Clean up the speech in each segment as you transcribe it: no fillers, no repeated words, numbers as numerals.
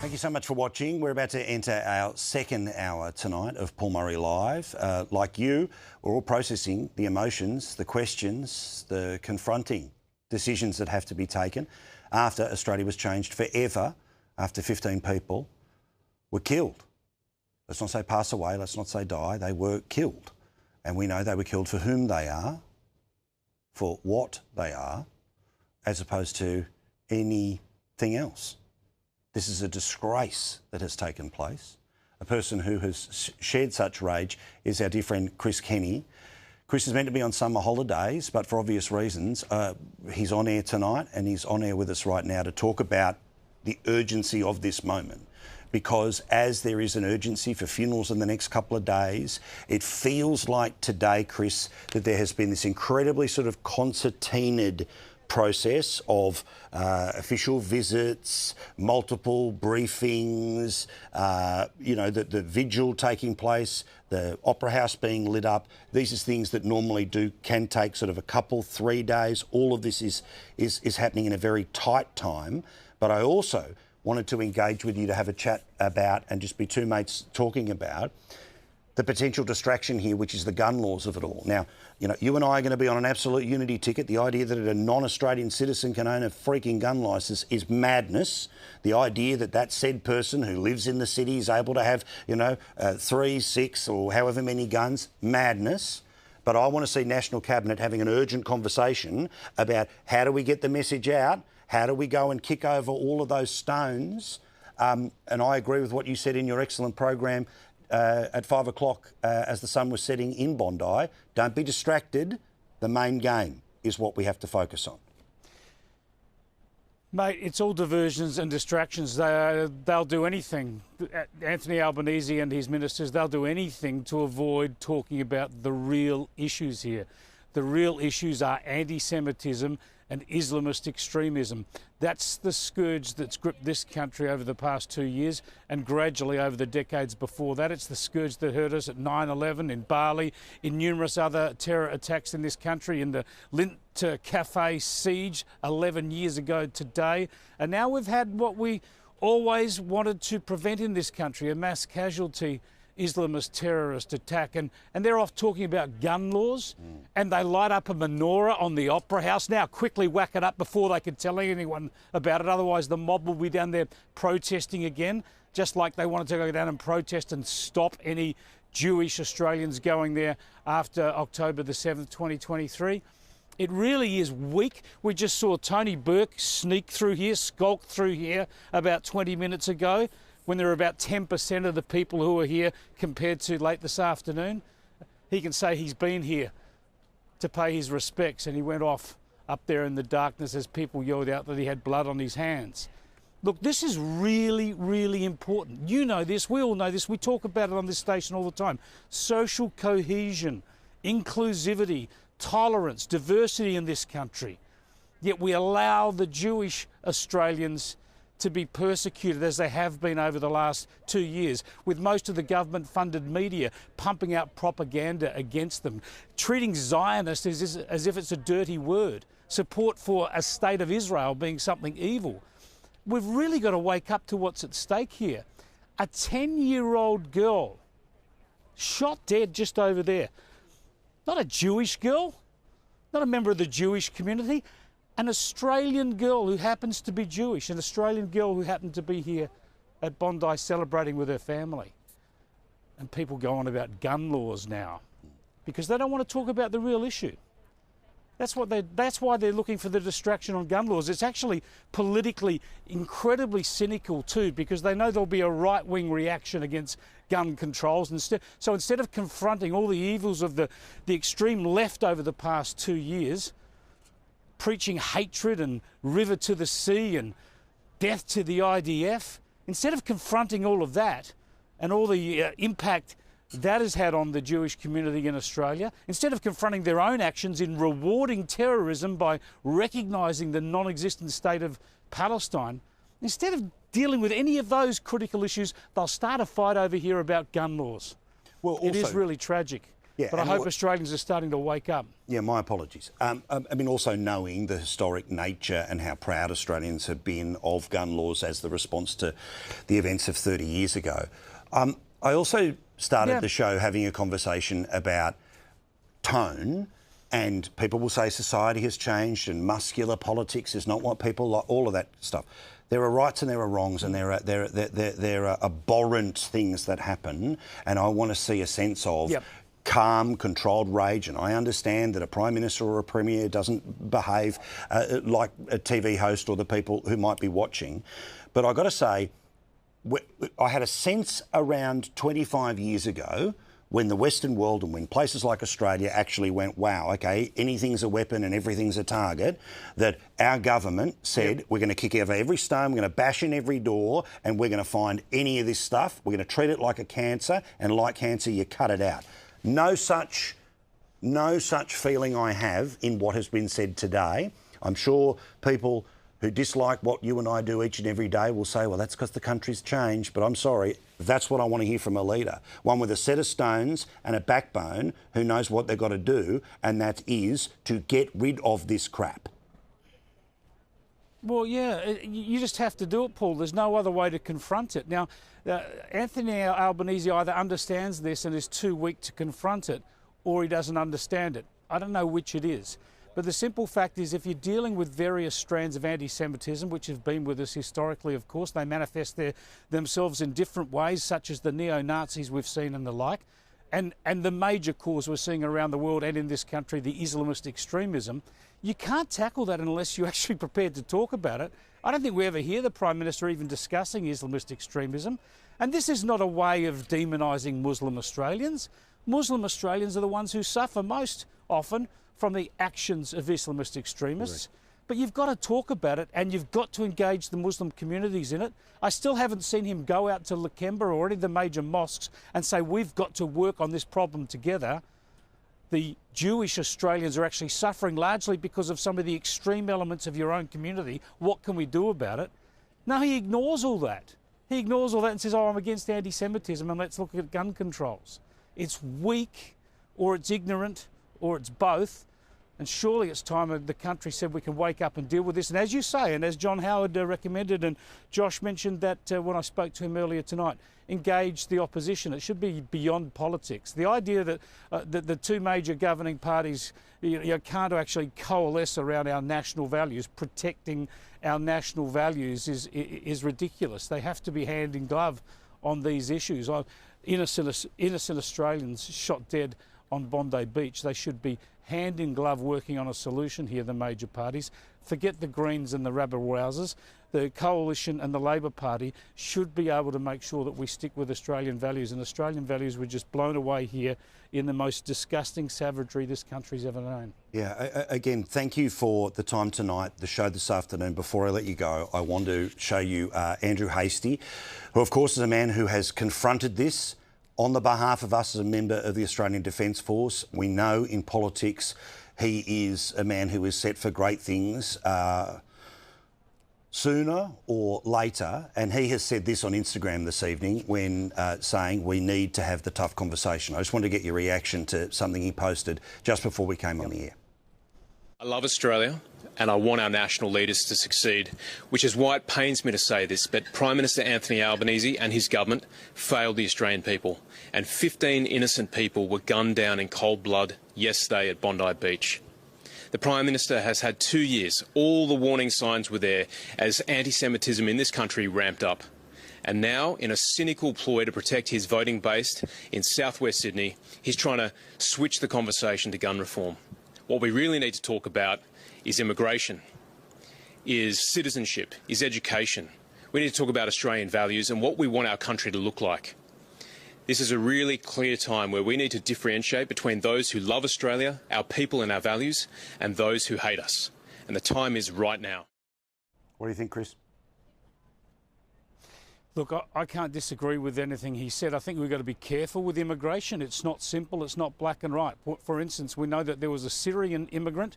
Thank you so much for watching. We're about to enter our second hour tonight of Paul Murray Live. Like you, we're all processing the emotions, the questions, the confronting decisions that have to be taken after Australia was changed forever, after 15 people were killed. Let's not say pass away, let's not say die, they were killed. And we know they were killed for whom they are, for what they are, as opposed to anything else. This is a disgrace that has taken place. A person who has shared such rage is our dear friend Chris Kenny. Chris is meant to be on summer holidays, but for obvious reasons, he's on air tonight and he's on air with us right now to talk about the urgency of this moment. Because as there is an urgency for funerals in the next couple of days, it feels like today, Chris, that there has been this incredibly sort of concertinaed process of official visits, multiple briefings, the vigil taking place, the Opera House being lit up. These are things that normally can take sort of a couple, 3 days. All of this is happening in a very tight time. But I also wanted to engage with you to have a chat about and just be two mates talking about the potential distraction here, which is the gun laws of it all. Now, you and I are going to be on an absolute unity ticket. The idea that a non-Australian citizen can own a freaking gun licence is madness. The idea that said person who lives in the city is able to have, 3, 6 or however many guns, madness. But I want to see National Cabinet having an urgent conversation about how do we get the message out? How do we go and kick over all of those stones? And I agree with what you said in your excellent program at 5 o'clock as the sun was setting in Bondi. Don't be distracted. The main game is what we have to focus on. Mate, it's all diversions and distractions. They'll do anything. Anthony Albanese and his ministers, they'll do anything to avoid talking about the real issues here. The real issues are anti-Semitism and Islamist extremism. That's the scourge that's gripped this country over the past 2 years and gradually over the decades before that. It's the scourge that hurt us at 9/11 in Bali, in numerous other terror attacks in this country, in the Lint Cafe siege 11 years ago today. And now we've had what we always wanted to prevent in this country, a mass casualty Islamist terrorist attack, and they're off talking about gun laws, and they light up a menorah on the Opera House. Now quickly whack it up before they can tell anyone about it, otherwise the mob will be down there protesting again, just like they wanted to go down and protest and stop any Jewish Australians going there after October the 7th, 2023. It really is weak. We just saw Tony Burke sneak through here, skulk through here about 20 minutes ago, when there were about 10% of the people who were here compared to late this afternoon. He can say he's been here to pay his respects, and he went off up there in the darkness as people yelled out that he had blood on his hands. Look, this is really, really important. You know this, we all know this, we talk about it on this station all the time. Social cohesion, inclusivity, tolerance, diversity in this country. Yet we allow the Jewish Australians to be persecuted as they have been over the last 2 years, with most of the government-funded media pumping out propaganda against them, treating Zionist as if it's a dirty word, support for a state of Israel being something evil. We've really got to wake up to what's at stake here. A 10-year-old girl shot dead just over there. Not a Jewish girl, not a member of the Jewish community, an Australian girl who happens to be Jewish, an Australian girl who happened to be here at Bondi celebrating with her family. And people go on about gun laws now because they don't want to talk about the real issue. That's why they're looking for the distraction on gun laws. It's actually politically incredibly cynical too, because they know there'll be a right-wing reaction against gun controls. So instead of confronting all the evils of the extreme left over the past 2 years, preaching hatred and river to the sea and death to the IDF, instead of confronting all of that and all the impact that has had on the Jewish community in Australia, instead of confronting their own actions in rewarding terrorism by recognising the non-existent state of Palestine, instead of dealing with any of those critical issues, they'll start a fight over here about gun laws. Well, also, it is really tragic. Yeah, but I hope Australians are starting to wake up. Yeah, my apologies. I mean, also knowing the historic nature and how proud Australians have been of gun laws as the response to the events of 30 years ago. I also started the show having a conversation about tone, and people will say society has changed and muscular politics is not what people like, all of that stuff. There are rights and there are wrongs, and there are abhorrent things that happen, and I want to see a sense of calm, controlled rage. And I understand that a Prime Minister or a Premier doesn't behave like a TV host or the people who might be watching. But I've got to say, I had a sense around 25 years ago when the Western world and when places like Australia actually went, wow, okay, anything's a weapon and everything's a target, that our government said, we're going to kick over every stone, we're going to bash in every door, and we're going to find any of this stuff, we're going to treat it like a cancer, and like cancer, you cut it out. No such feeling I have in what has been said today. I'm sure people who dislike what you and I do each and every day will say, well, that's because the country's changed. But I'm sorry, that's what I want to hear from a leader. One with a set of stones and a backbone who knows what they've got to do, and that is to get rid of this crap. Well, yeah, you just have to do it, Paul. There's no other way to confront it. Now, Anthony Albanese either understands this and is too weak to confront it, or he doesn't understand it. I don't know which it is. But the simple fact is, if you're dealing with various strands of anti-Semitism, which have been with us historically, of course, they manifest themselves in different ways, such as the neo-Nazis we've seen and the like, and the major cause we're seeing around the world and in this country, the Islamist extremism, you can't tackle that unless you're actually prepared to talk about it. I don't think we ever hear the Prime Minister even discussing Islamist extremism. And this is not a way of demonising Muslim Australians. Muslim Australians are the ones who suffer most often from the actions of Islamist extremists. Right. But you've got to talk about it, and you've got to engage the Muslim communities in it. I still haven't seen him go out to Lakemba or any of the major mosques and say, we've got to work on this problem together. The Jewish Australians are actually suffering largely because of some of the extreme elements of your own community. What can we do about it? No, he ignores all that. He ignores all that and says, oh, I'm against anti-Semitism and let's look at gun controls. It's weak, or it's ignorant, or it's both. And surely it's time the country said we can wake up and deal with this. And as you say, and as John Howard recommended, and Josh mentioned that when I spoke to him earlier tonight, engage the opposition. It should be beyond politics. The idea that the two major governing parties can't actually coalesce around our national values, protecting our national values, is ridiculous. They have to be hand in glove on these issues. Innocent Australians shot dead on Bondi Beach. They should be hand in glove working on a solution here, the major parties. Forget the Greens and the rabble-rousers. The Coalition and the Labor Party should be able to make sure that we stick with Australian values, and Australian values were just blown away here in the most disgusting savagery this country's ever known. Yeah, again, thank you for the time tonight, the show this afternoon. Before I let you go, I want to show you Andrew Hastie, who of course is a man who has confronted this on the behalf of us as a member of the Australian Defence Force. We know in politics he is a man who is set for great things sooner or later, and he has said this on Instagram this evening when saying we need to have the tough conversation. I just wanted to get your reaction to something he posted just before we came on the air. I love Australia and I want our national leaders to succeed, which is why it pains me to say this, but Prime Minister Anthony Albanese and his government failed the Australian people, and 15 innocent people were gunned down in cold blood yesterday at Bondi Beach. The Prime Minister has had 2 years. All the warning signs were there as anti-Semitism in this country ramped up. And now, in a cynical ploy to protect his voting base in southwest Sydney, he's trying to switch the conversation to gun reform. What we really need to talk about is immigration, is citizenship, is education. We need to talk about Australian values and what we want our country to look like. This is a really clear time where we need to differentiate between those who love Australia, our people and our values, and those who hate us. And the time is right now. What do you think, Chris? Look, I can't disagree with anything he said. I think we've got to be careful with immigration. It's not simple, it's not black and white. For instance, we know that there was a Syrian immigrant,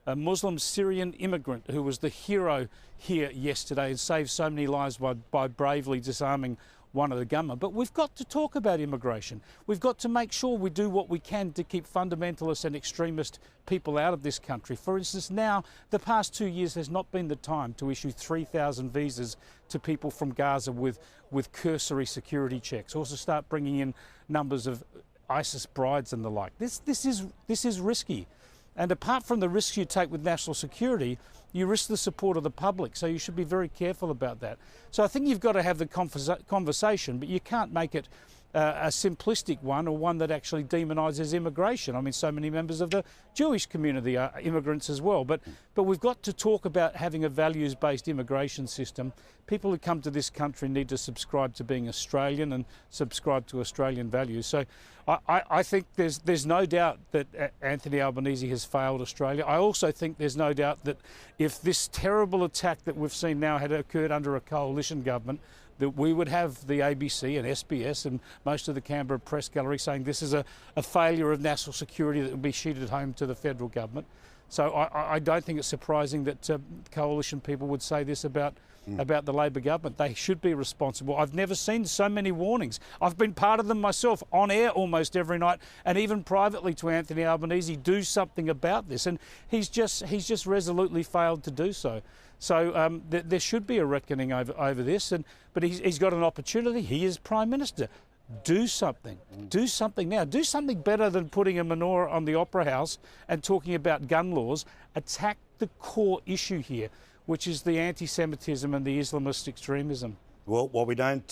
a Muslim Syrian immigrant who was the hero here yesterday and saved so many lives by bravely disarming one of the government. But we've got to talk about immigration. We've got to make sure we do what we can to keep fundamentalist and extremist people out of this country. For instance, now, the past 2 years has not been the time to issue 3,000 visas to people from Gaza with cursory security checks. Also start bringing in numbers of ISIS brides and the like. This is risky. And apart from the risks you take with national security, you risk the support of the public. So you should be very careful about that. So I think you've got to have the conversation, but you can't make it a simplistic one, or one that actually demonises immigration. I mean, so many members of the Jewish community are immigrants as well. But we've got to talk about having a values-based immigration system. People who come to this country need to subscribe to being Australian and subscribe to Australian values. So I think there's no doubt that Anthony Albanese has failed Australia. I also think there's no doubt that if this terrible attack that we've seen now had occurred under a coalition government, that we would have the ABC and SBS and most of the Canberra press gallery saying this is a failure of national security that will be sheeted home to the federal government. So I don't think it's surprising that coalition people would say this about the Labor government. They should be responsible. I've never seen so many warnings. I've been part of them myself, on air almost every night, and even privately to Anthony Albanese, do something about this. And he's just resolutely failed to do so. So there should be a reckoning over this, but he's got an opportunity. He is Prime Minister. Do something. Do something now. Do something better than putting a menorah on the Opera House and talking about gun laws. Attack the core issue here, which is the anti-Semitism and the Islamist extremism. Well, while we don't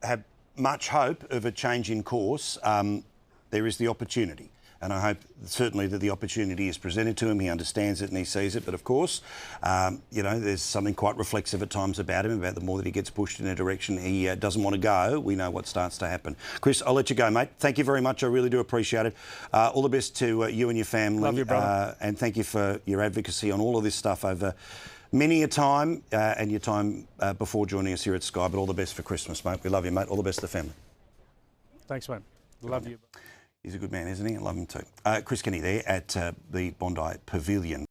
have much hope of a change in course, there is the opportunity. And I hope certainly that the opportunity is presented to him. He understands it and he sees it. But of course, you know, there's something quite reflexive at times about him, about the more that he gets pushed in a direction he doesn't want to go. We know what starts to happen. Chris, I'll let you go, mate. Thank you very much. I really do appreciate it. All the best to you and your family. Love you, brother. And thank you for your advocacy on all of this stuff over many a time and your time before joining us here at Sky. But all the best for Christmas, mate. We love you, mate. All the best to the family. Thanks, mate. Love you. He's a good man, isn't he? I love him too. Chris Kenny there at the Bondi Pavilion.